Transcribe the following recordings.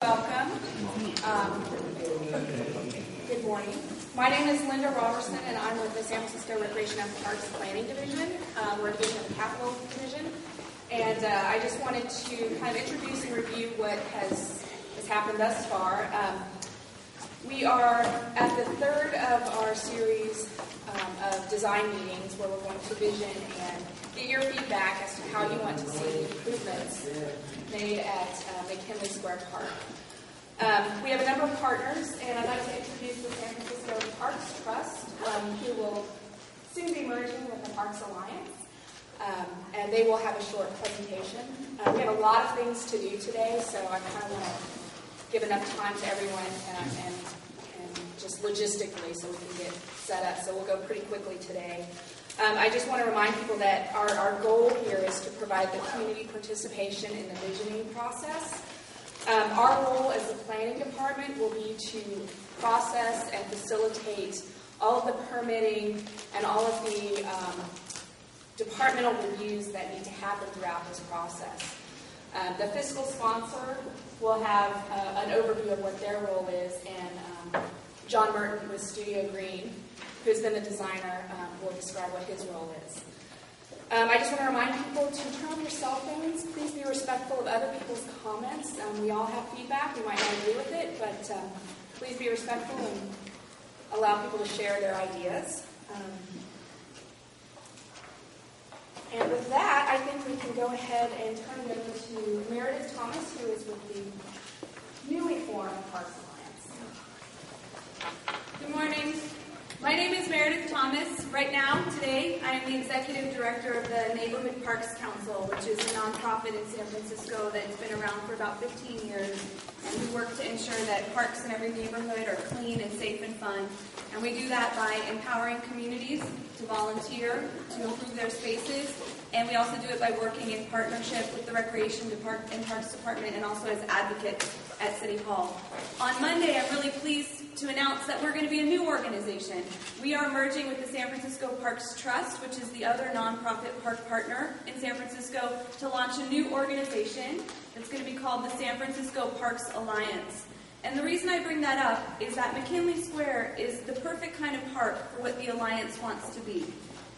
Welcome. Good morning. My name is Linda Robertson, and I'm with the San Francisco Recreation and Parks Planning Division. We're a division of the Capital Division. And I just wanted to kind of introduce and review what has happened thus far. We are at the third of our series of design meetings where we're going to vision and get your feedback as to how you want to see the improvements made at McKinley Square Park. We have a number of partners, and I'd like to introduce the San Francisco Parks Trust, who will soon be merging with the Parks Alliance, and they will have a short presentation. We have a lot of things to do today, so I kind of want to give enough time to everyone and just logistically so we can get set up. So we'll go pretty quickly today. I just want to remind people that our goal here is to provide the community participation in the visioning process. Our role as the planning department will be to process and facilitate all of the permitting and all of the departmental reviews that need to happen throughout this process. The fiscal sponsor will have an overview of what their role is, and John Merton with Studio Green, who's been the designer, will describe what his role is. I just want to remind people to turn off your cell phones. Please be respectful of other people's comments. We all have feedback. We might not agree with it, but please be respectful and allow people to share their ideas. And with that, I think we can go ahead and turn it over to Meredith Thomas, who is with the newly formed Parks Alliance. Good morning. My name is Meredith Thomas. Right now, today, I am the Executive Director of the Neighborhood Parks Council, which is a nonprofit in San Francisco that's been around for about 15 years. And we work to ensure that parks in every neighborhood are clean and safe and fun. And we do that by empowering communities to volunteer, to improve their spaces. And we also do it by working in partnership with the Recreation and Parks Department and also as advocates at City Hall. On Monday, I'm really pleased to announce that we're going to be a new organization. We are merging with the San Francisco Parks Trust, which is the other nonprofit park partner in San Francisco, to launch a new organization that's going to be called the San Francisco Parks Alliance. And the reason I bring that up is that McKinley Square is the perfect kind of park for what the Alliance wants to be.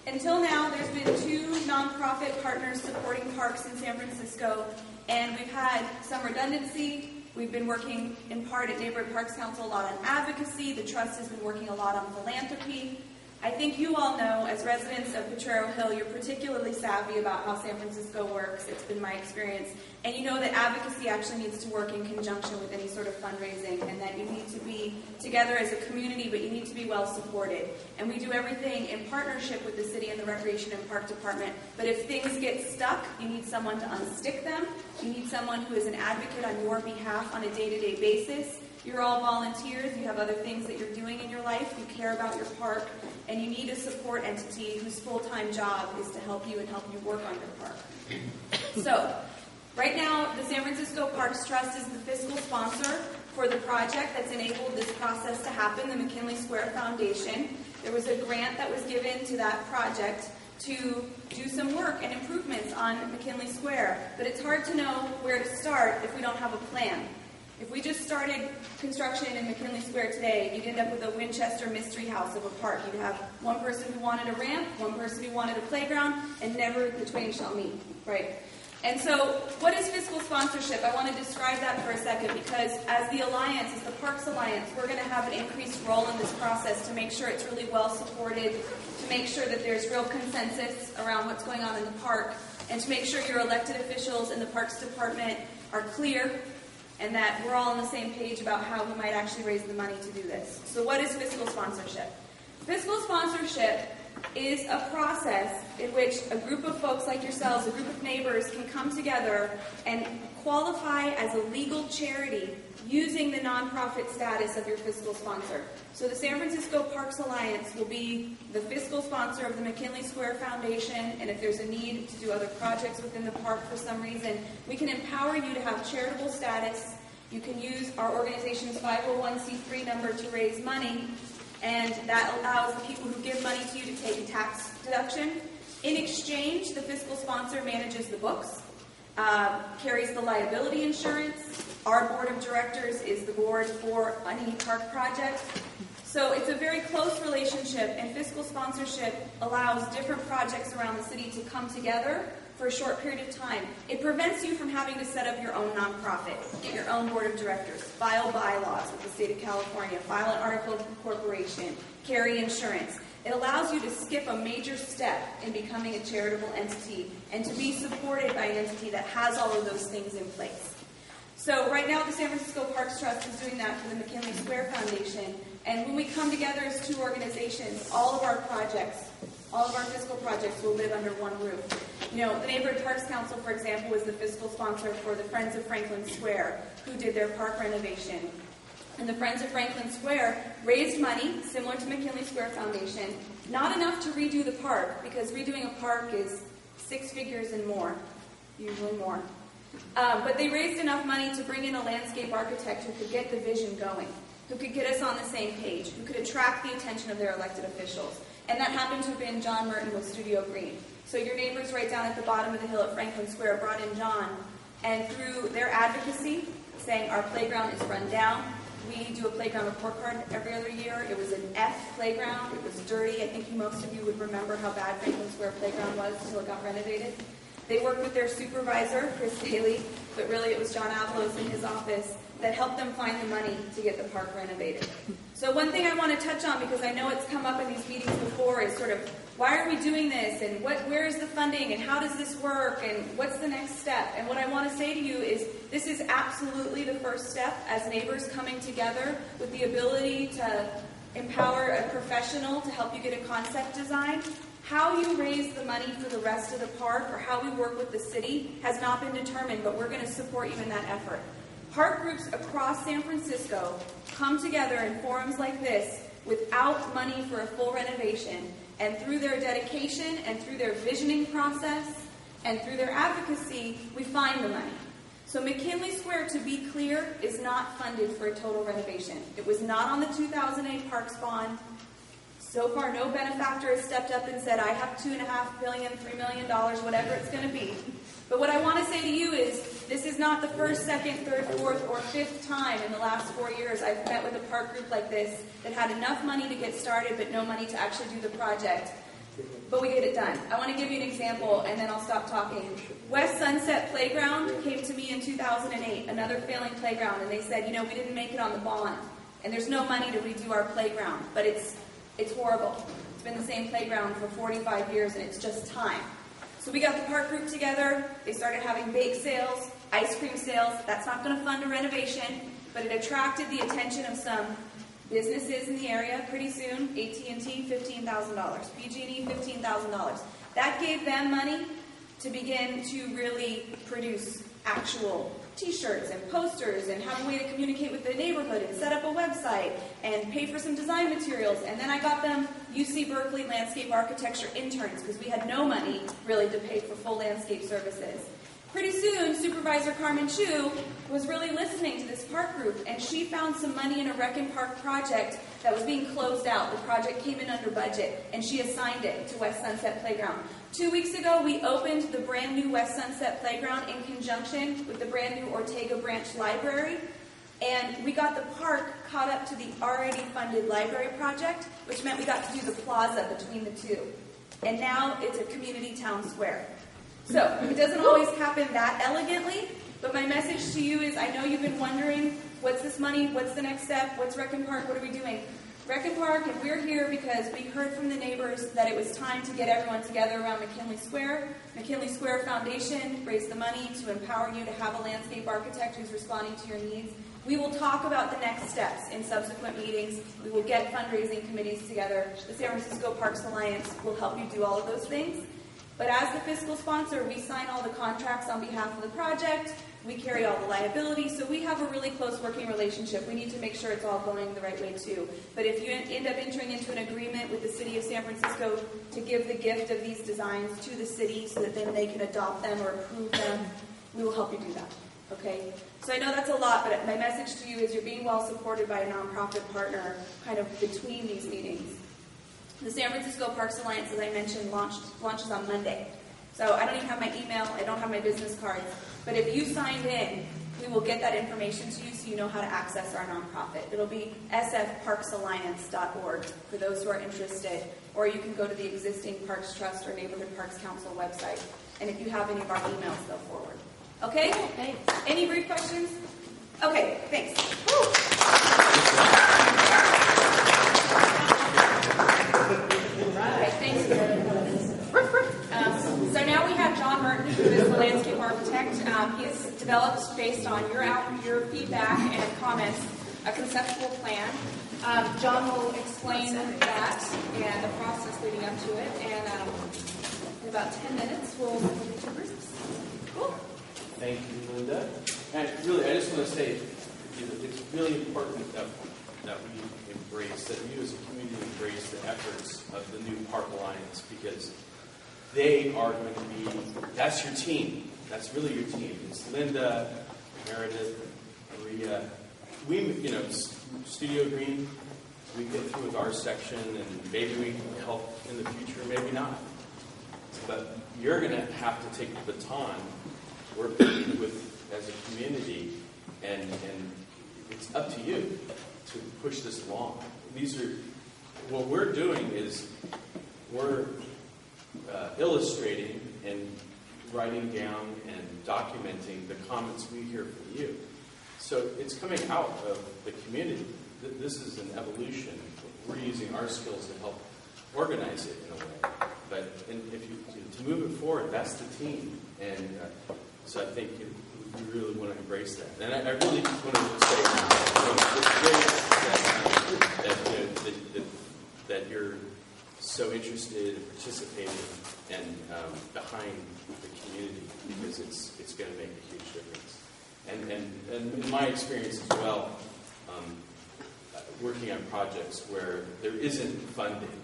Until now, there's been two nonprofit partners supporting parks in San Francisco, and we've had some redundancy. We've been working in part at Neighborhood Parks Council a lot on advocacy. The Trust has been working a lot on philanthropy. I think you all know, as residents of Potrero Hill, you're particularly savvy about how San Francisco works. It's been my experience. And you know that advocacy actually needs to work in conjunction with any sort of fundraising, and that you need to be together as a community, but you need to be well supported. And we do everything in partnership with the city and the Recreation and Park Department. But if things get stuck, you need someone to unstick them. You need someone who is an advocate on your behalf on a day-to-day basis. You're all volunteers. You have other things that you're doing in your life. You care about your park. And you need a support entity whose full-time job is to help you and help you work on your park. So, right now, the San Francisco Parks Trust is the fiscal sponsor for the project that's enabled this process to happen, the McKinley Square Foundation. There was a grant that was given to that project to do some work and improvements on McKinley Square. But it's hard to know where to start if we don't have a plan. If we just started construction in McKinley Square today, you'd end up with a Winchester mystery house of a park. You'd have one person who wanted a ramp, one person who wanted a playground, and never the twain shall meet, right? And so, what is fiscal sponsorship? I want to describe that for a second, because as the Alliance, as the Parks Alliance, we're going to have an increased role in this process to make sure it's really well supported, to make sure that there's real consensus around what's going on in the park, and to make sure your elected officials in the Parks Department are clear and that we're all on the same page about how we might actually raise the money to do this. So what is fiscal sponsorship? Fiscal sponsorship is a process in which a group of folks like yourselves, a group of neighbors, can come together and qualify as a legal charity using the nonprofit status of your fiscal sponsor. So the San Francisco Parks Alliance will be the fiscal sponsor of the McKinley Square Foundation, and if there's a need to do other projects within the park for some reason, we can empower you to have charitable status. You can use our organization's 501c3 number to raise money, and that allows the people who give money to you to take a tax deduction. In exchange, the fiscal sponsor manages the books. carries the liability insurance. Our board of directors is the board for any park project. So it's a very close relationship, and fiscal sponsorship allows different projects around the city to come together for a short period of time. It prevents you from having to set up your own nonprofit, get your own board of directors, file bylaws with the state of California, file an article of incorporation, carry insurance. It allows you to skip a major step in becoming a charitable entity and to be supported by an entity that has all of those things in place. So right now the San Francisco Parks Trust is doing that for the McKinley Square Foundation. And when we come together as two organizations, all of our projects, all of our fiscal projects will live under one roof. You know, the Neighborhood Parks Council, for example, was the fiscal sponsor for the Friends of Franklin Square, who did their park renovation. And the Friends of Franklin Square raised money, similar to McKinley Square Foundation, not enough to redo the park, because redoing a park is 6 figures and more, usually more. But they raised enough money to bring in a landscape architect who could get the vision going, who could get us on the same page, who could attract the attention of their elected officials. And that happened to have been John Merton with Studio Green. So your neighbors right down at the bottom of the hill at Franklin Square brought in John, and through their advocacy, saying our playground is run down. We do a playground report card every other year. It was an F playground. It was dirty. I think most of you would remember how bad Franklin Square playground was until it got renovated. They worked with their supervisor, Chris Daly, but really it was John Avalos in his office that helped them find the money to get the park renovated. So one thing I want to touch on, because I know it's come up in these meetings before, is sort of why are we doing this, and where is the funding, and how does this work, and what's the next step? And what I want to say to you is this is absolutely the first step as neighbors coming together with the ability to empower a professional to help you get a concept design. How you raise the money for the rest of the park, or how we work with the city, has not been determined, but we're going to support you in that effort. Park groups across San Francisco come together in forums like this without money for a full renovation, and through their dedication and through their visioning process and through their advocacy, we find the money. So McKinley Square, to be clear, is not funded for a total renovation. It was not on the 2008 Parks Bond. So far, no benefactor has stepped up and said, I have $2.5 billion, $3 million, whatever it's going to be. But what I want to say to you is, this is not the first, second, third, fourth, or fifth time in the last 4 years I've met with a park group like this that had enough money to get started, but no money to actually do the project. But we get it done. I want to give you an example, and then I'll stop talking. West Sunset Playground came to me in 2008, another failing playground, and they said, you know, we didn't make it on the bond, and there's no money to redo our playground, but it's horrible. It's been the same playground for 45 years, and it's just time. So we got the park group together. They started having bake sales, ice cream sales. That's not going to fund a renovation, but it attracted the attention of some businesses in the area. Pretty soon, AT&T, $15,000. PG&E, $15,000. That gave them money to begin to really produce actual T-shirts and posters and have a way to communicate with the neighborhood and set up a website and pay for some design materials. And then I got them UC Berkeley landscape architecture interns, because we had no money really to pay for full landscape services. Pretty soon, Supervisor Carmen Chu was really listening to this park group, and she found some money in a rec and park project that was being closed out. The project came in under budget, and she assigned it to West Sunset Playground. 2 weeks ago, we opened the brand new West Sunset Playground in conjunction with the brand new Ortega Branch Library, and we got the park caught up to the already funded library project, which meant we got to do the plaza between the two. And now it's a community town square. So it doesn't always happen that elegantly, but my message to you is, I know you've been wondering, what's this money, what's the next step, what's Rec and Park, what are we doing? Rec and Park, and we're here because we heard from the neighbors that it was time to get everyone together around McKinley Square. McKinley Square Foundation raised the money to empower you to have a landscape architect who's responding to your needs. We will talk about the next steps in subsequent meetings. We will get fundraising committees together. The San Francisco Parks Alliance will help you do all of those things. But as the fiscal sponsor, we sign all the contracts on behalf of the project. We carry all the liability, so we have a really close working relationship. We need to make sure it's all going the right way, too. But if you end up entering into an agreement with the city of San Francisco to give the gift of these designs to the city so that then they can adopt them or approve them, we will help you do that, okay? So I know that's a lot, but my message to you is you're being well supported by a nonprofit partner kind of between these meetings. The San Francisco Parks Alliance, as I mentioned, launches on Monday. So I don't even have my email, I don't have my business cards, but if you signed in, we will get that information to you so you know how to access our nonprofit. It'll be sfparksalliance.org for those who are interested, or you can go to the existing Parks Trust or Neighborhood Parks Council website, and if you have any of our emails, they'll forward. Okay? Thanks. Any brief questions? Okay, thanks. Woo. Right, thanks. So now we have John Merton, who is the landscape architect. He's developed, based on your feedback and comments, a conceptual plan. John will explain that and the process leading up to it. And in about 10 minutes, we'll get to business. Cool. Thank you, Linda. And really, I just want to say, it's really important that we embrace, that you as a community embrace the efforts of the new Park Alliance, because they are going to be, that's your team. That's really your team. It's Linda, Meredith, Maria. We, Studio Green, we get through with our section, and maybe we can help in the future, maybe not. But you're going to have to take the baton, work with as a community, and it's up to you to push this along. What we're doing is we're illustrating and writing down and documenting the comments we hear from you. So it's coming out of the community. This is an evolution. We're using our skills to help organize it in a way. But if you to move it forward, that's the team. And so I think we really want to embrace that. And I really want to say it's great that you're so interested in participating and behind the community, because it's going to make a huge difference. And in my experience as well, working on projects where there isn't funding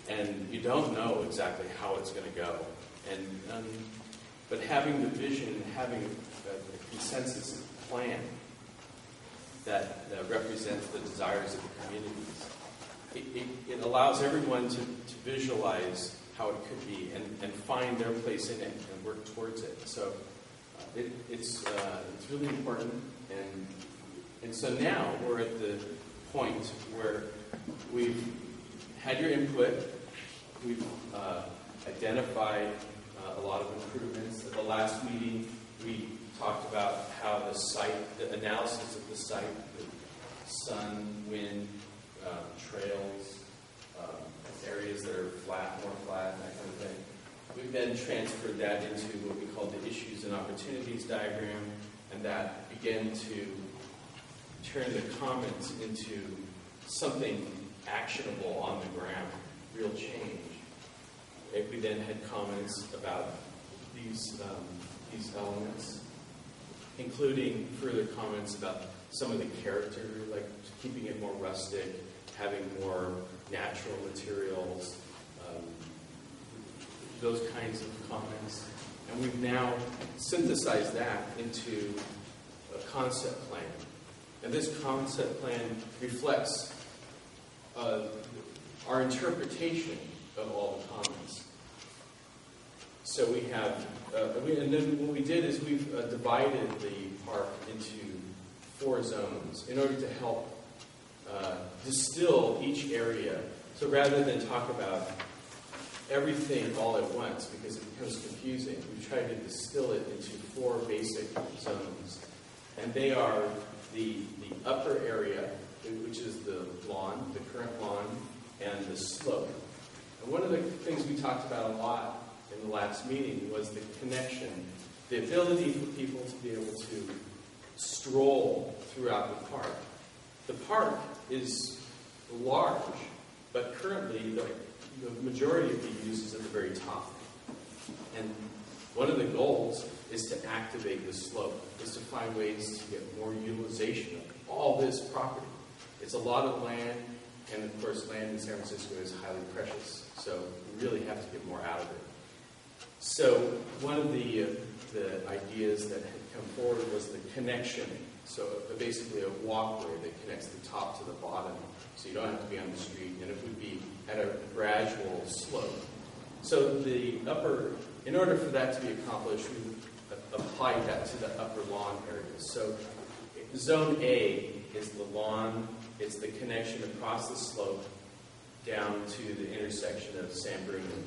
and you don't know exactly how it's going to go, but having the vision, having a consensus plan that represents the desires of the communities, it allows everyone to visualize how it could be and find their place in it and work towards it. So it's really important. And so now we're at the point where we've had your input, we've identified a lot of improvements. At the last meeting, we talked about how the analysis of the site, the sun, wind, trails, areas that are flat, more flat, that kind of thing. We've then transferred that into what we call the issues and opportunities diagram, and that began to turn the comments into something actionable on the ground, real change. We then had comments about these elements, including further comments about some of the character, like keeping it more rustic, having more natural materials, those kinds of comments. And we've now synthesized that into a concept plan. And this concept plan reflects our interpretation of all the comments. So we have, and then what we did is we've divided the park into 4 zones in order to help distill each area. So rather than talk about everything all at once, because it becomes confusing, we've tried to distill it into 4 basic zones. And they are the upper area, which is the lawn, the current lawn, and the slope. And one of the things we talked about a lot in the last meeting was the connection, the ability for people to be able to stroll throughout the park. The park is large, but currently the majority of the use is at the very top. And one of the goals is to activate the slope, is to find ways to get more utilization of all this property. It's a lot of land, and of course land in San Francisco is highly precious, so we really have to get more out of it. So one of the ideas that had come forward was the connection. So basically a walkway that connects the top to the bottom, so you don't have to be on the street, and it would be at a gradual slope. So the upper in order for that to be accomplished, we applied that to the upper lawn areas. So Zone A is the lawn. It's the connection across the slope down to the intersection of San Bruno and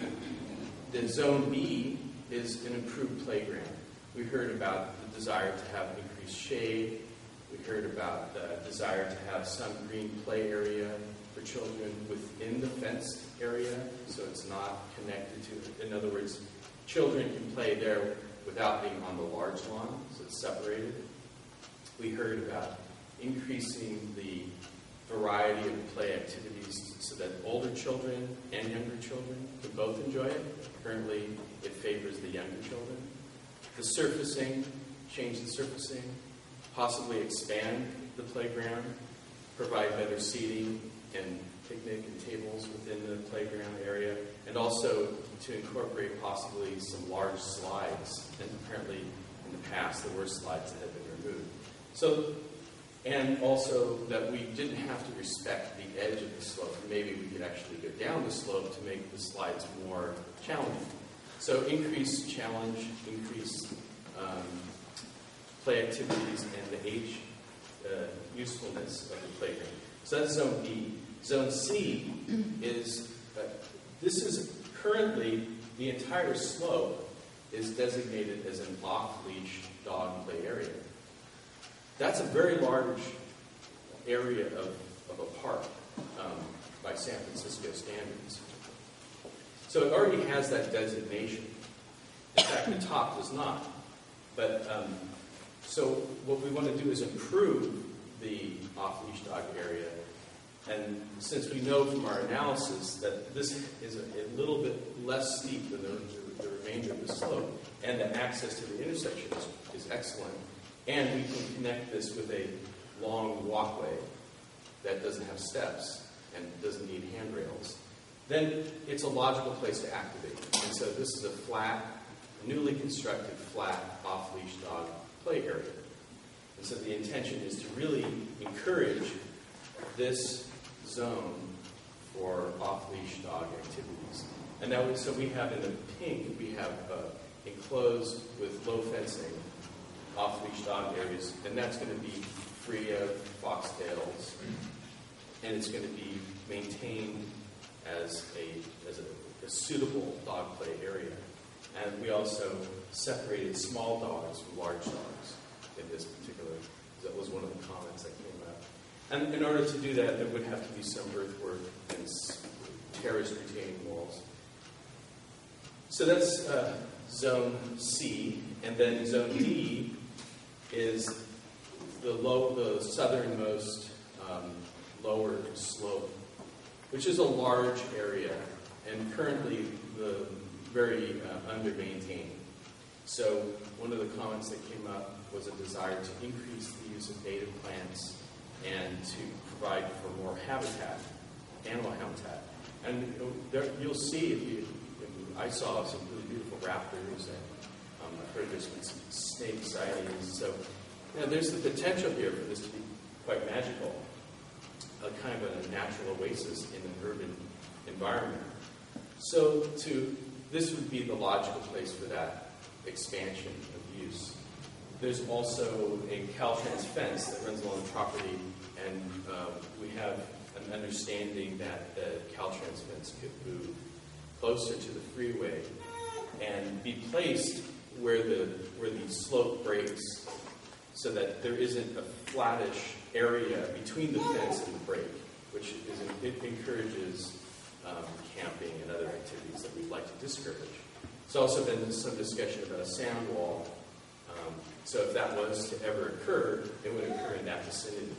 20th. The Zone B is an improved playground. We heard about the desire to have increased shade. We heard about the desire to have some green play area for children within the fenced area, so it's not connected to, in other words, children can play there without being on the large lawn, so it's separated. We heard about increasing the variety of play activities so that older children and younger children can both enjoy it. Currently, it favors the younger children. The surfacing, change the surfacing, possibly expand the playground, provide better seating and picnic and tables within the playground area, and also to incorporate possibly some large slides. And apparently, in the past, there were slides that had been removed. So, and also that we didn't have to respect the edge of the slope. Maybe we could actually go down the slope to make the slides more challenging. So increased challenge, increased play activities, and the age usefulness of the playground. So that's Zone B. Zone C is, this is currently, the entire slope is designated as an off-leash dog play area. That's a very large area of a park by San Francisco standards. So it already has that designation. In fact, the top does not. But so what we want to do is improve the off-leash dog area. And since we know from our analysis that this is a little bit less steep than the remainder of the slope, and the access to the intersection is excellent, and we can connect this with a long walkway that doesn't have steps and doesn't need handrails, then it's a logical place to activate. And so this is a flat, newly constructed flat off-leash dog play area. And so the intention is to really encourage this zone for off-leash dog activities. And that so we have in the pink, we have enclosed with low fencing off-leash dog areas, and that's going to be free of foxtails, and it's going to be maintained as a suitable dog play area. And we also separated small dogs from large dogs in this particular, that was one of the comments that came up. And in order to do that, there would have to be some earthwork and terraced retaining walls. So that's Zone C, and then Zone D is the southernmost lower slope, which is a large area and currently very under-maintained. So one of the comments that came up was a desire to increase the use of native plants and to provide for more habitat, animal habitat. And you'll see, I saw some really beautiful raptors, and I've heard there's been some snake sightings. So there's the potential here for this to be quite magical, a kind of a natural oasis in an urban environment. So this would be the logical place for that expansion of use. There's also a Caltrans fence that runs along the property, and we have an understanding that the Caltrans fence could move closer to the freeway and be placed where the slope breaks, so that there isn't a flattish area between the fence and the break, which it encourages camping and other activities that we'd like to discourage. There's also been some discussion about a sand wall. So if that was to ever occur, it would occur in that vicinity.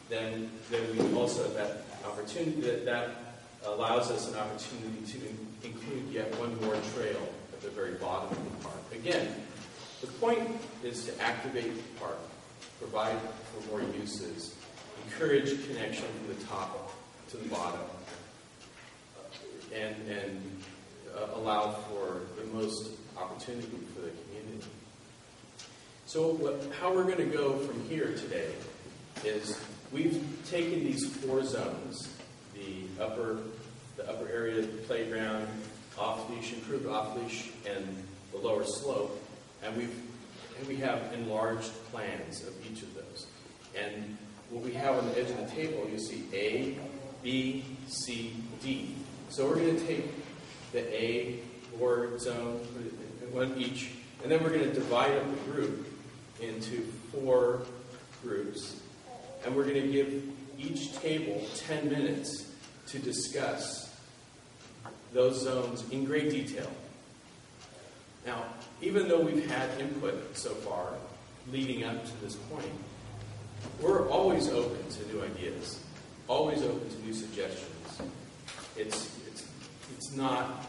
Then we also have that opportunity that allows us an opportunity to include yet one more trail at the very bottom of the park. Again, the point is to activate the park, provide for more uses, encourage connection from the top to the bottom, and allow for the most opportunity for the community. So how we're going to go from here today is we've taken these four zones, the upper area of the playground, off-leash, improved off-leash, and the lower slope. And we have enlarged plans of each of those. And what we have on the edge of the table, you see A, B, C, D. So we're going to take the A board zone, put it in one each, and then we're going to divide up the group into 4 groups. And we're going to give each table 10 minutes to discuss those zones in great detail. Now, even though we've had input so far leading up to this point, we're always open to new ideas, always open to new suggestions.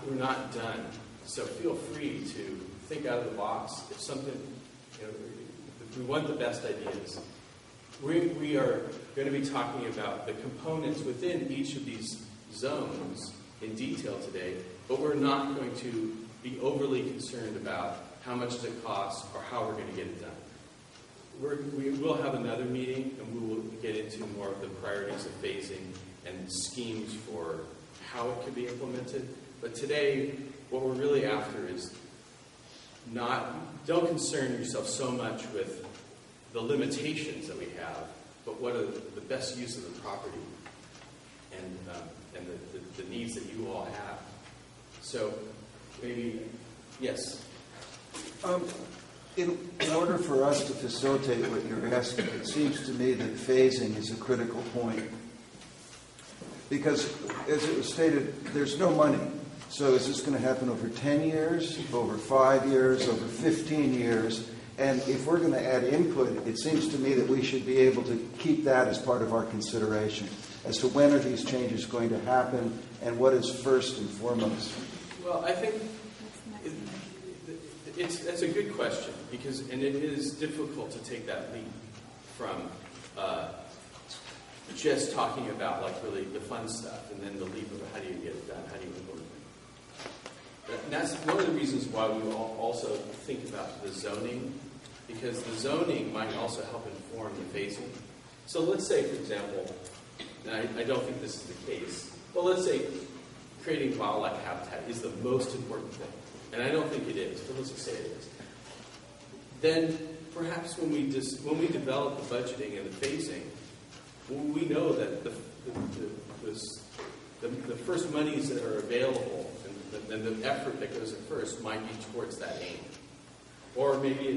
We're not done. So feel free to think out of the box. If something, if we want the best ideas, we are going to be talking about the components within each of these zones in detail today, but we're not going to be overly concerned about how much does it cost or how we're going to get it done. We will have another meeting, and we will get into more of the priorities of phasing and schemes for how it can be implemented. But today, what we're really after is don't concern yourself so much with the limitations that we have, but what are the best use of the property and the needs that you all have. So maybe, yes? In order for us to facilitate what you're asking, it seems to me that phasing is a critical point. Because, as it was stated, there's no money. So is this going to happen over 10 years, over 5 years, over 15 years? And if we're going to add input, it seems to me that we should be able to keep that as part of our consideration as to when are these changes going to happen and what is first and foremost. Well, I think that's a good question, and it is difficult to take that leap from just talking about really the fun stuff and then the leap of how do you get it done, how do you implement it. And that's one of the reasons why we also think about the zoning, because the zoning might also help inform the phasing. So let's say, for example, and I don't think this is the case, but let's say creating wildlife habitat is the most important thing. And I don't think it is, but let's just say it is. Then perhaps when we develop the budgeting and the phasing, we know that the first monies that are available and the effort that goes at first might be towards that aim. Or maybe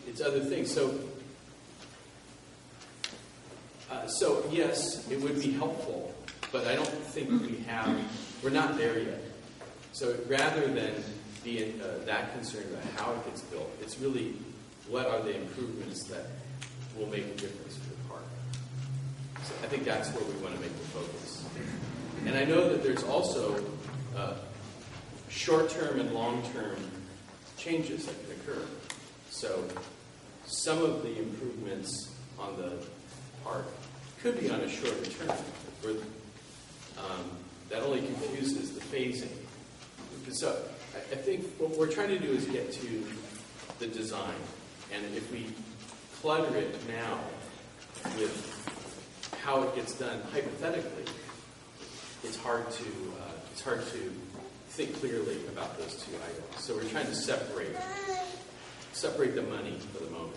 it's other things. So yes, it would be helpful, but I don't think we're not there yet. So rather than be that concerned about how it gets built, it's really what are the improvements that will make a difference for the park. So I think that's where we want to make the focus. And I know that there's also short-term and long-term changes that can occur. So some of the improvements on the park could be on a shorter term, where that only confuses the phasing. So I think what we're trying to do is get to the design. And if we clutter it now with how it gets done hypothetically, it's hard to think clearly about those two items. So we're trying to separate the money for the moment.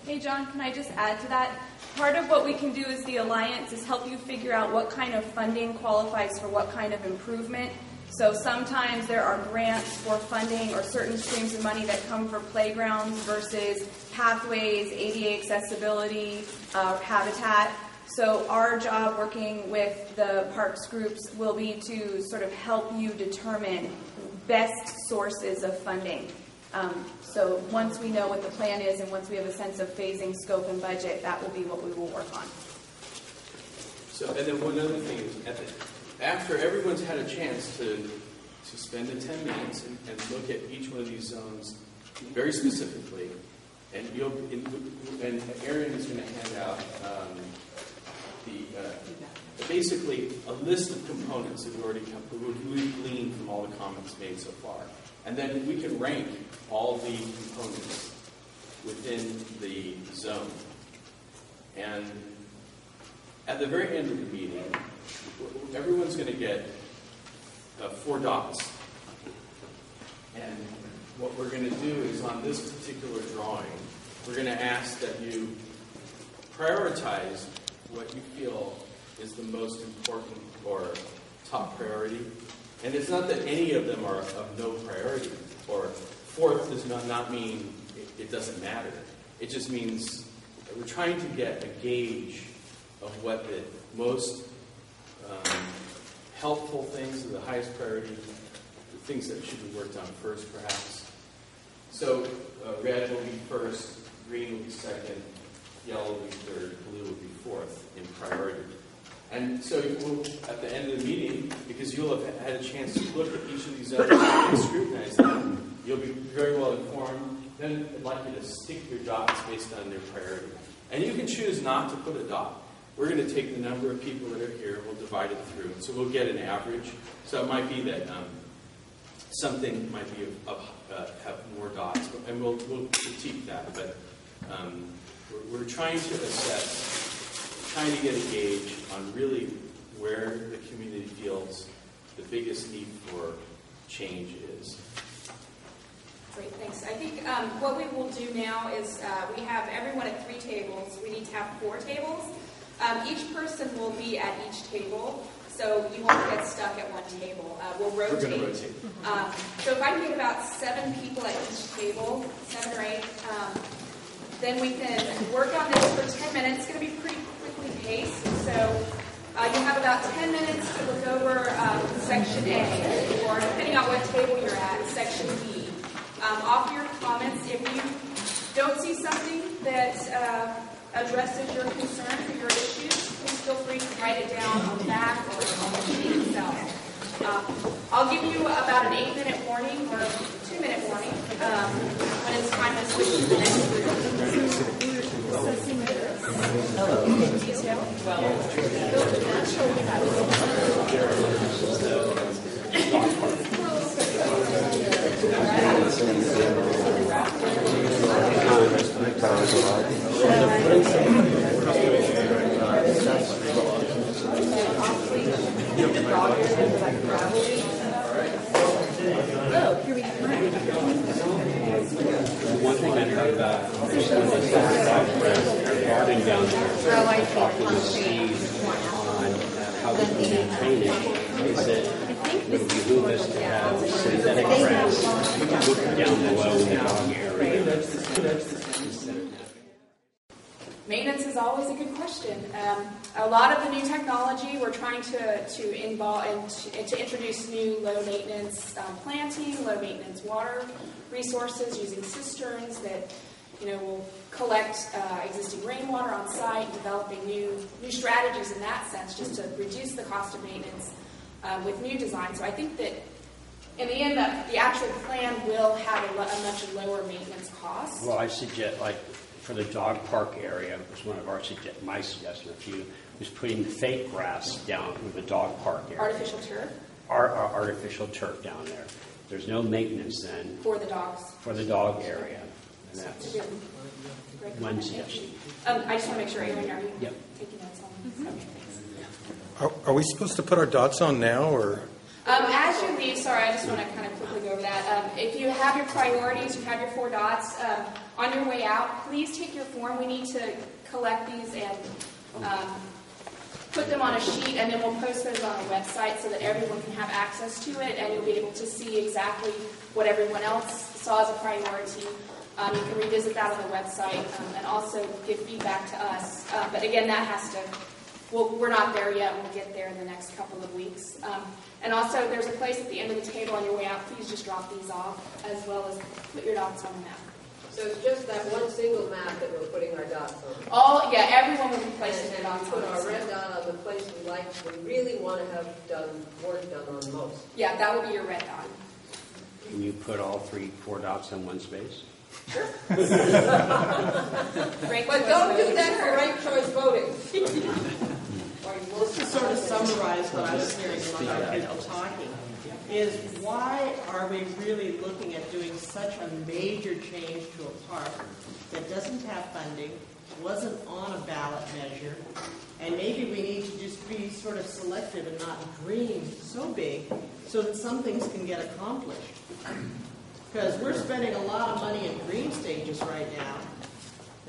Hey, John, can I just add to that? Part of what we can do as the Alliance is help you figure out what kind of funding qualifies for what kind of improvement. So sometimes there are grants for funding or certain streams of money that come for playgrounds versus pathways, ADA accessibility, habitat. So our job working with the parks groups will be to sort of help you determine best sources of funding. So once we know what the plan is and once we have a sense of phasing, scope, and budget, that will be what we will work on. So, and then one other thing is, after everyone's had a chance to spend the 10 minutes and look at each one of these zones very specifically, and Erin is going to hand out basically a list of components that we've gleaned from all the comments made so far. And then we can rank all the components within the zone. And at the very end of the meeting, everyone's going to get 4 dots. And what we're going to do is on this particular drawing, we're going to ask that you prioritize what you feel is the most important or top priority. And it's not that any of them are of no priority, or 4th does not mean it doesn't matter. It just means that we're trying to get a gauge of what the most helpful things, the highest priority, the things that should be worked on first, perhaps. So red will be first, green will be second, yellow will be third, blue will be 4th in priority. And so we'll, at the end of the meeting, because you'll have had a chance to look at each of these others and scrutinize them, you'll be very well informed. Then I'd like you to stick your dots based on their priority. And you can choose not to put a dot. We're going to take the number of people that are here, we'll divide it through. So we'll get an average. So it might be that something might be have more dots, and we'll critique that. But we're trying to assess, trying to get a gauge on really where the community feels the biggest need for change is. Great, thanks. I think what we will do now is we have everyone at 3 tables. We need to have 4 tables. Each person will be at each table, so you won't get stuck at one table. We'll rotate. We're going to rotate. So if I can get about 7 people at each table, 7 or 8, then we can work on this for 10 minutes. It's going to be pretty quickly paced. So you have about 10 minutes to look over Section A, or depending on what table you're at, Section B. Offer your comments. If you don't see something that addresses your concerns or your issues, please feel free to write it down on the back or on the sheet itself. I'll give you about an 8-minute warning or 2-minute warning when it's time to switch to the next group. One thing I heard about garden down there, talking to Steve on how we can maintain it, is that it would behoove us to have synthetic grass down below in the dog area. Maintenance is always a good question. A lot of the new technology, we're trying to involve and to introduce new low maintenance planting, low maintenance water resources using cisterns that will collect existing rainwater on site, developing new strategies in that sense, just to reduce the cost of maintenance with new design. So I think that in the end, the actual plan will have a much lower maintenance cost. Well, I suggest, like, for the dog park area, was one of my suggestion, was putting fake grass down in the dog park area. Artificial turf? Artificial turf down there. There's no maintenance then. For the dogs? For the dog area. And that's great one suggestion. I just want to make sure, Aaron, are you Yep. taking notes on this? Okay, thanks. Are we supposed to put our dots on now, or? As you leave, sorry, I just want to kind of quickly go over that. If you have your priorities, you have your 4 dots, on your way out, please take your form. We need to collect these and put them on a sheet, and then we'll post those on our website so that everyone can have access to it, and you'll be able to see exactly what everyone else saw as a priority. You can revisit that on the website and also give feedback to us. But again, that has to... we're not there yet. We'll get there in the next couple of weeks. And also, there's a place at the end of the table on your way out. Please just drop these off, as well as put your dots on the map. So it's just that one single map that we're putting our dots on. Everyone will be placing their dots on. Put our red dot on the place we really want to have work done on most. Yeah, that would be your red dot. Can you put all 4 dots in one space? Sure. But don't do that for ranked choice voting. Just to sort of summarize what I was hearing from other people talking, is why are we really looking at doing such a major change to a park that doesn't have funding, wasn't on a ballot measure, and maybe we need to just be sort of selective and not dream so big so that some things can get accomplished. Because we're spending a lot of money in dream stages right now,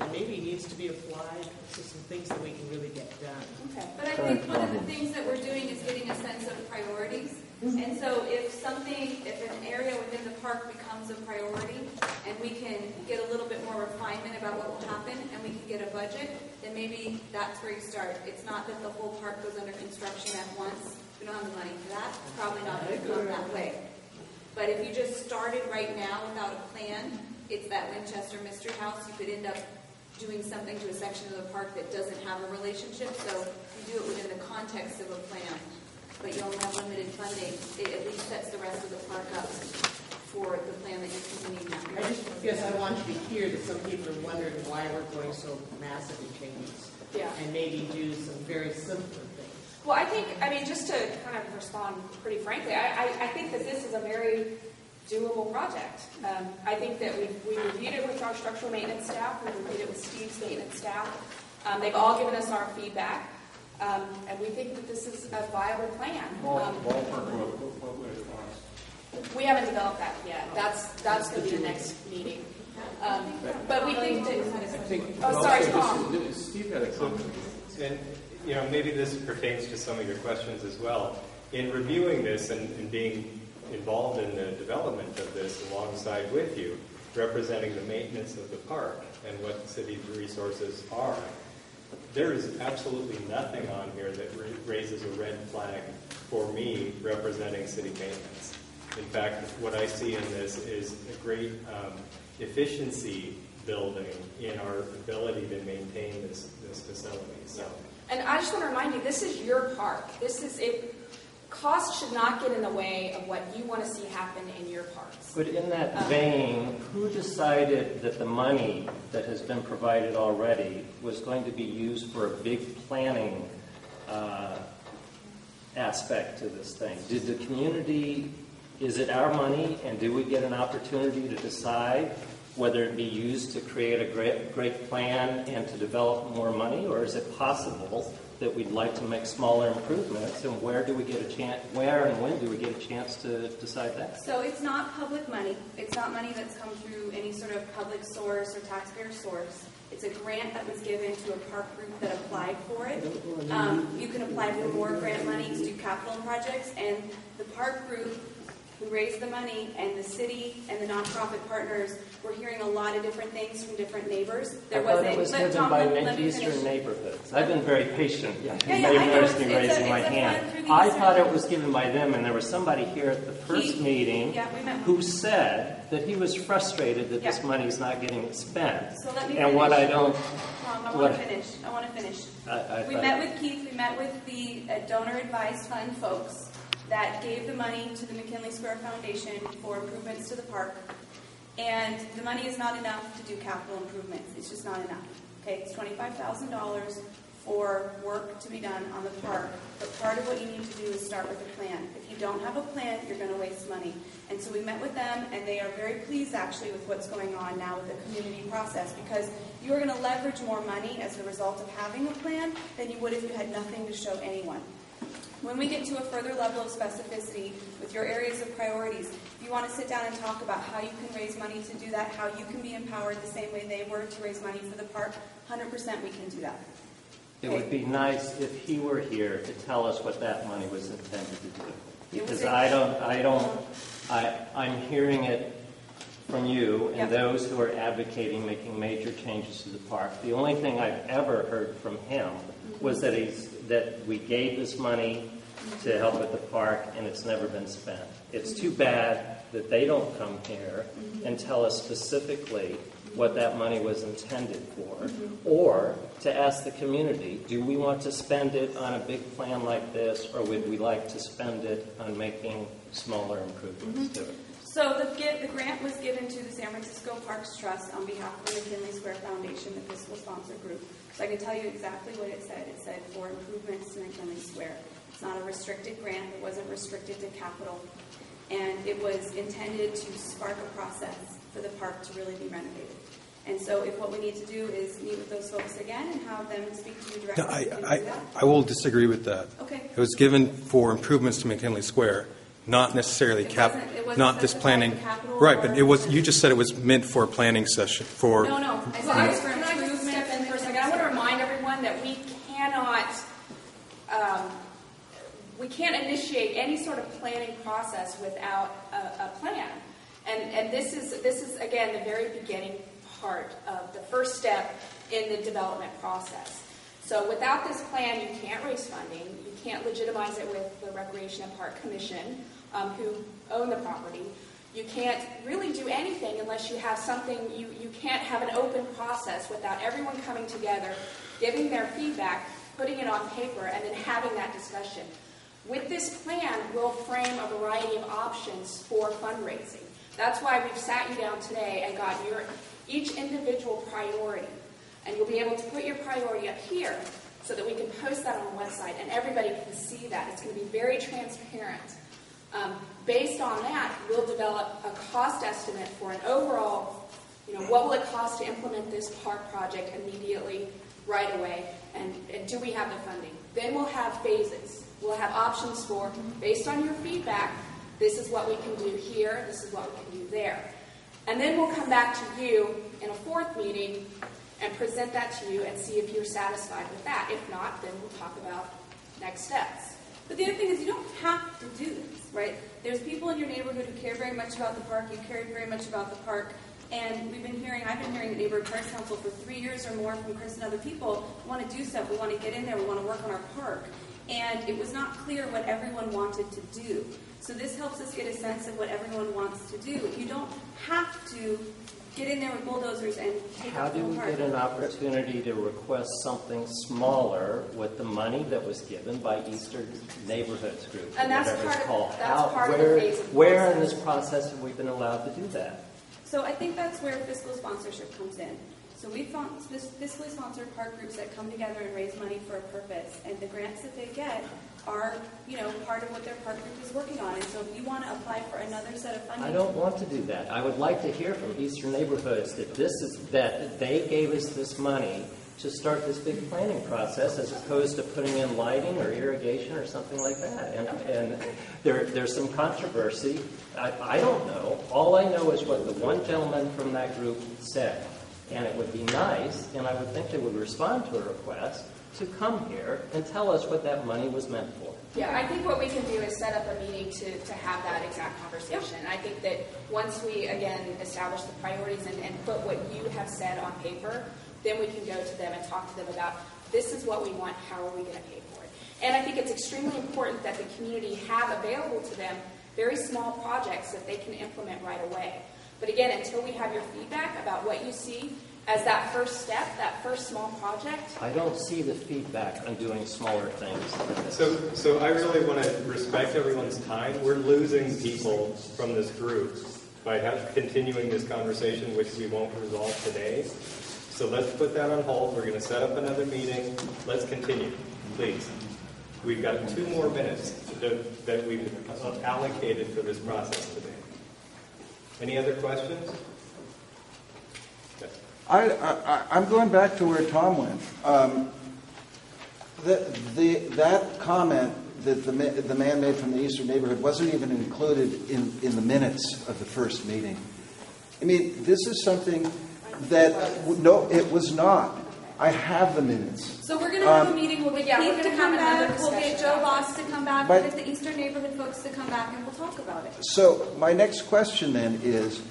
and maybe it needs to be applied to some things that we can really get done. Okay. But I think one of the things that we're doing is getting a sense of priorities. And so if an area within the park becomes a priority, and we can get a little bit more refinement about what will happen, and we can get a budget, then maybe that's where you start. It's not that the whole park goes under construction at once. We don't have the money for that. It's probably not going to come that way. But if you just started right now without a plan, it's that Winchester Mystery House. You could end up doing something to a section of the park that doesn't have a relationship. So if you do it within the context of a plan, but you only have limited funding, it at least sets the rest of the park up for the plan that you're continuing now. I just guess I want to be clear that some people are wondering why we're going so massively changes. Yeah. And maybe do some very simpler things. Well, I mean, just to kind of respond pretty frankly, I think that this is a very doable project. I think that we reviewed it with our structural maintenance staff. We reviewed it with Steve's maintenance staff. They've all given us our feedback. And we think that this is a viable plan. Ballpark, what would it cost? We haven't developed that yet. That's going to be the next meeting. But we think that... sorry, Tom. Steve had a comment. And, maybe this pertains to some of your questions as well. In reviewing this and being involved in the development of this alongside with you, representing the maintenance of the park and what the city's resources are, there is absolutely nothing on here that raises a red flag for me representing city maintenance. In fact, what I see in this is a great efficiency building in our ability to maintain this facility. So. And I just want to remind you, this is your park. Cost should not get in the way of what you want to see happen in your parks. But in that vein, who decided that the money that has been provided already was going to be used for a big planning aspect to this thing? Did the community, is it our money, and do we get an opportunity to decide whether it be used to create a great plan and to develop more money, or is it possible that we'd like to make smaller improvements, and where and when do we get a chance to decide that? So it's not public money. It's not money that's come through any sort of public source or taxpayer source. It's a grant that was given to a park group that applied for it. You can apply for more grant money to do capital projects, and the park group who raised the money and the city and the nonprofit partners were hearing a lot of different things from different neighbors. I thought it was given by Eastern neighborhoods. I've been very patient. You may have noticed me raising my hand. I thought it was given by them, and there was somebody here at the first meeting who said that he was frustrated that this money is not getting spent. So let me and finish. what I don't... I want to finish. We met with Keith. We met with the donor advised fund folks that gave the money to the McKinley Square Foundation for improvements to the park. And the money is not enough to do capital improvements. It's just not enough. Okay, it's $25,000 for work to be done on the park. But part of what you need to do is start with a plan. If you don't have a plan, you're going to waste money. And so we met with them, and they are very pleased actually with what's going on now with the community process, because you're going to leverage more money as a result of having a plan than you would if you had nothing to show anyone. When we get to a further level of specificity with your areas of priorities, if you want to sit down and talk about how you can raise money to do that, how you can be empowered the same way they were to raise money for the park, 100% we can do that. It would be nice if he were here to tell us what that money was intended to do. Because I'm hearing it from you and those who are advocating making major changes to the park. The only thing I've ever heard from him was that we gave this money to help with the park and it's never been spent. It's too bad that they don't come here and tell us specifically what that money was intended for, or to ask the community, do we want to spend it on a big plan like this, or would we like to spend it on making smaller improvements to it? So the grant was given to the San Francisco Parks Trust on behalf of the McKinley Square Foundation, the fiscal sponsor group. So I can tell you exactly what it said. It said for improvements to McKinley Square. It's not a restricted grant. It wasn't restricted to capital. And it was intended to spark a process for the park to really be renovated. And so if what we need to do is meet with those folks again and have them speak to you No, directly. we can do that. I will disagree with that. Okay. It was given for improvements to McKinley Square, not necessarily It wasn't not this specified planning. in capital Right, or- but it was. You just said it was meant for a planning session for. No, I said it was for Can I just improvement. step in for a second? I want to remind everyone that we can't initiate any sort of planning process without a plan. And this is again the very beginning part of the first step in the development process. So without this plan, you can't raise funding. You can't legitimize it with the Recreation and Park Commission, who own the property. You can't really do anything unless you have something. You can't have an open process without everyone coming together, giving their feedback, putting it on paper, and then having that discussion. With this plan, we'll frame a variety of options for fundraising. That's why we've sat you down today and got each individual priority. And you'll be able to put your priority up here so that we can post that on the website and everybody can see that. It's going to be very transparent. Based on that, we'll develop a cost estimate for an overall, what will it cost to implement this park project immediately, right away, and do we have the funding? Then we'll have phases. We'll have options for, based on your feedback, this is what we can do here, this is what we can do there. And then we'll come back to you in a fourth meeting and present that to you and see if you're satisfied with that. If not, then we'll talk about next steps. But the other thing is you don't have to do this, right? There's people in your neighborhood who care very much about the park. You care very much about the park. And I've been hearing the Neighborhood Parks Council for 3 years or more from Chris and other people. We want to do stuff. We want to get in there. We want to work on our park. And it was not clear what everyone wanted to do. So this helps us get a sense of what everyone wants to do. You don't have to get in there with bulldozers and take How up do the we park. get an opportunity to request something smaller with the money that was given by Eastern Neighborhoods Group, And that's whatever it's part of- called? that's part of the phasing Where in process. this process have we been allowed to do that? So I think that's where fiscal sponsorship comes in. So we fiscally sponsored park groups that come together and raise money for a purpose, and the grants that they get are, part of what their park group is working on. And so if you want to apply for another set of funding, I don't want to do that. I would like to hear from Eastern Neighborhoods that they gave us this money to start this big planning process as opposed to putting in lighting or irrigation or something like that. And there's some controversy. I don't know. All I know is what the one gentleman from that group said. And it would be nice, and I would think they would respond to a request, to come here and tell us what that money was meant for. Yeah, I think what we can do is set up a meeting to have that exact conversation. I think that once we, again, establish the priorities and put what you have said on paper, then we can go to them and talk to them about, this is what we want, how are we going to pay for it? And I think it's extremely important that the community have available to them very small projects that they can implement right away. But again, until we have your feedback about what you see as that first step, that first small project. I don't see the feedback on doing smaller things like this. So I really want to respect everyone's time. We're losing people from this group by continuing this conversation, which we won't resolve today. So let's put that on hold. We're going to set up another meeting. Let's continue, please. We've got 2 more minutes that we've allocated for this process today. Any other questions? I'm going back to where Tom went. That comment that the man made from the Eastern Neighborhood wasn't even included in the minutes of the first meeting. I mean, this is something that, no, it was not. I have the minutes. So we're going to have a meeting. We'll get Yeah, we're Keith gonna to come have another back. We'll get discussion Joe about Boss to come back. But- We'll get the Eastern Neighborhood folks to come back, and we'll talk about it. So my next question then is,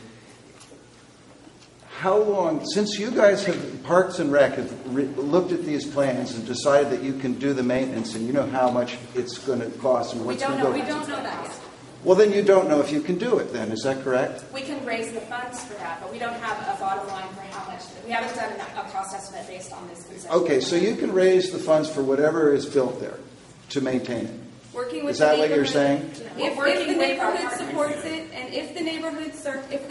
how long, since you guys have, Parks and Rec, have looked at these plans and decided that you can do the maintenance and you know how much it's going to cost and We what's don't going to know. go... We don't know that yet. Well, then you don't know if you can do it then, is that correct? We can raise the funds for that, but we don't have a bottom line for how much. We haven't done a cost estimate based on this concession. Okay, so you can raise the funds for whatever is built there to maintain it. Working with Is that the what you're neighborhood. saying? If the neighborhood supports it, and if the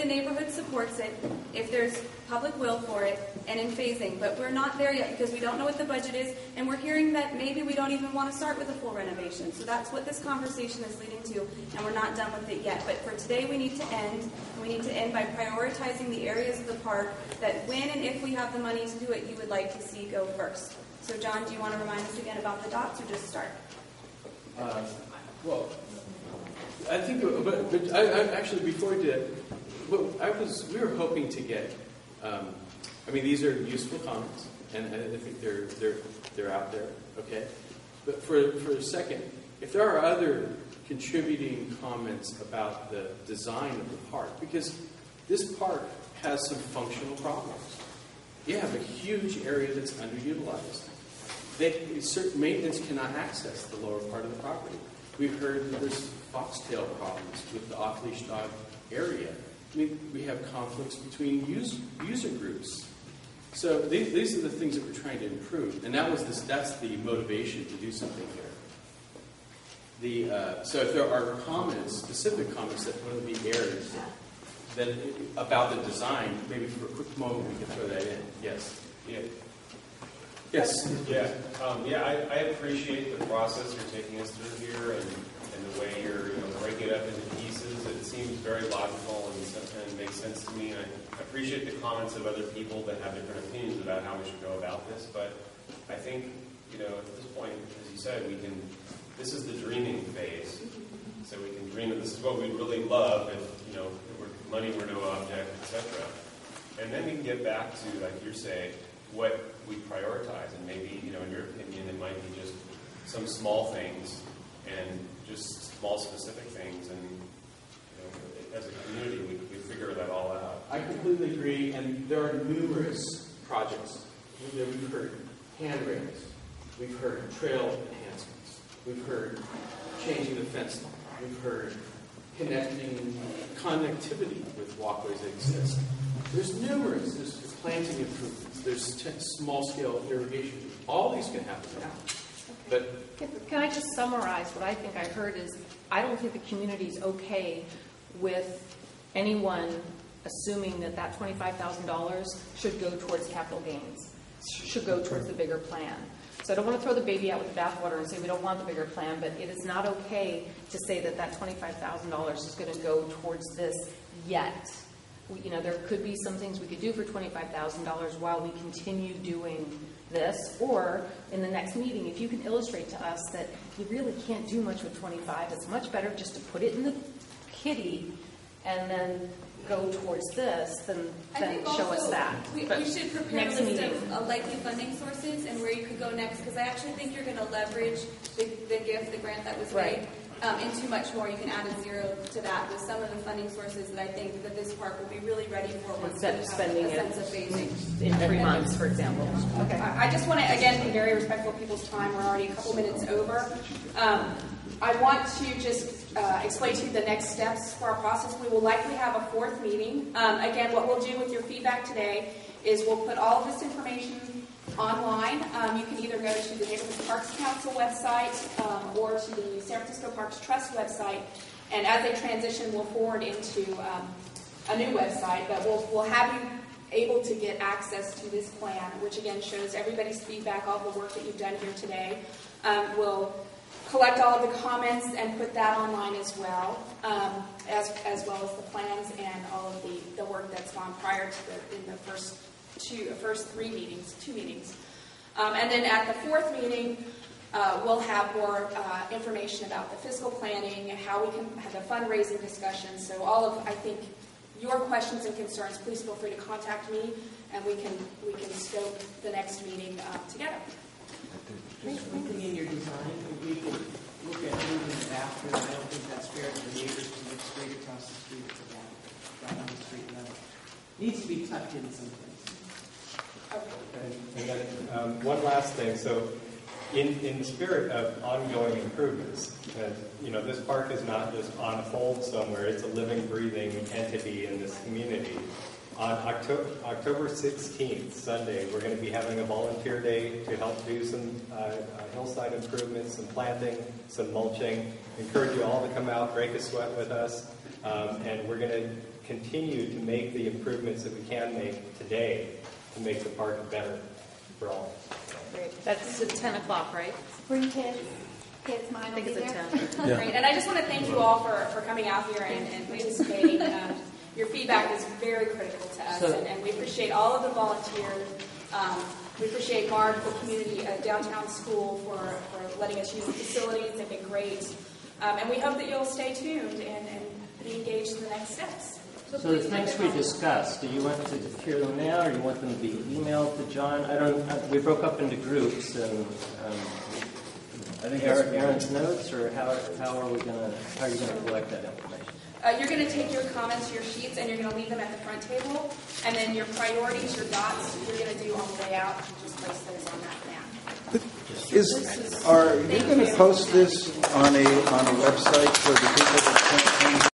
neighborhood supports it, if there's public will for it, and in phasing. But we're not there yet because we don't know what the budget is, and we're hearing that maybe we don't even want to start with a full renovation. So that's what this conversation is leading to, and we're not done with it yet. But for today, we need to end, and we need to end by prioritizing the areas of the park that when and if we have the money to do it, you would like to see go first. So John, do you want to remind us again about the dots, or just start? Well, I think, but I actually before we did, we were hoping to get. I mean, these are useful comments, and I think they're out there. Okay, but for a second, if there are other contributing comments about the design of the park, because this park has some functional problems. You have a huge area that's underutilized. Certain maintenance cannot access the lower part of the property. We've heard that there's foxtail problems with the off-leash dog area. I mean, we have conflicts between user groups. So these are the things that we're trying to improve, and that's the motivation to do something here. So if there are comments, specific comments that want to be aired, then about the design, maybe for a quick moment we can throw that in. Yes. Yeah. Yes. Yeah. I appreciate the process you're taking us through here and the way you're breaking it up into pieces. It seems very logical and makes sense to me. And I appreciate the comments of other people that have different opinions about how we should go about this. But I think at this point, as you said, this is the dreaming phase. So we can dream that this is what we'd really love if money were no object, etc. And then we can get back to, like you're saying, what we prioritize, and maybe, in your opinion, it might be just some small things and just small specific things, and as a community, we figure that all out. I completely agree, and there are numerous projects that we've heard. Handrails, we've heard trail enhancements, we've heard changing the fence line, we've heard connectivity with walkways that exist. There's numerous. There's planting improvements. There's small-scale irrigation. All these can happen now. But can I just summarize what I think I heard is I don't think the community is okay with anyone assuming that $25,000 should go towards capital gains, should go towards the bigger plan. So I don't want to throw the baby out with the bathwater and say we don't want the bigger plan, but it is not okay to say that $25,000 is going to go towards this yet. There could be some things we could do for $25,000 while we continue doing this, or in the next meeting, if you can illustrate to us that you really can't do much with 25, it's much better just to put it in the kitty and then go towards this than show us that. We should prepare a list of likely funding sources and where you could go next, because I actually think you're going to leverage the grant that was made into much more. You can add a zero to that with some of the funding sources that I think that this park will be really ready for once we have a sense of phasing. In 3 months, for example. Okay. I just want to, again, be very respectful of people's time. We're already a couple minutes over. I want to just explain to you the next steps for our process. We will likely have a fourth meeting. Again, what we'll do with your feedback today is we'll put all of this information online. You can either go to the Neighborhood Parks Council website or to the San Francisco Parks Trust website. And as they transition, we'll forward into a new website. But we'll have you able to get access to this plan, which again shows everybody's feedback, all the work that you've done here today. We'll collect all of the comments and put that online as well, as well as the plans and all of the work that's gone prior to in the first two meetings. And then at the fourth meeting, we'll have more information about the fiscal planning, how we can have a fundraising discussion. So all of, I think, your questions and concerns, please feel free to contact me, and we can scope the next meeting together. Just one thing in your design, if we could look at moving the bathroom, I don't think that's fair to the neighbors to look straight across the street at the bathroom, right on the street level. Needs to be tucked in someplace. And then one last thing. So in the spirit of ongoing improvements, this park is not just on hold somewhere. It's a living, breathing entity in this community. On October 16th, Sunday, we're going to be having a volunteer day to help do some hillside improvements, some planting, some mulching. Encourage you all to come out, break a sweat with us, and we're going to continue to make the improvements that we can make today to make the park better for all. Great. That's at 10 o'clock, right? Bring kids. Kids, mine I think will be it's there. at 10. Yeah. Great. And I just want to thank you all for coming out here and participating. Your feedback is very critical to us, and we appreciate all of the volunteers. We appreciate Mark, the community downtown school, for letting us use the facilities. They've been great. And we hope that you'll stay tuned and be engaged in the next steps. So the things we discussed, do you want to hear them now, or you want them to be emailed to John? We broke up into groups, and I think Aaron's notes, or how are you going to collect that information? You're going to take your comments, your sheets, and you're going to leave them at the front table. And then your priorities, your dots, you're going to do on the way out and just place those on that map. Are you going to post this on a website for the people that can't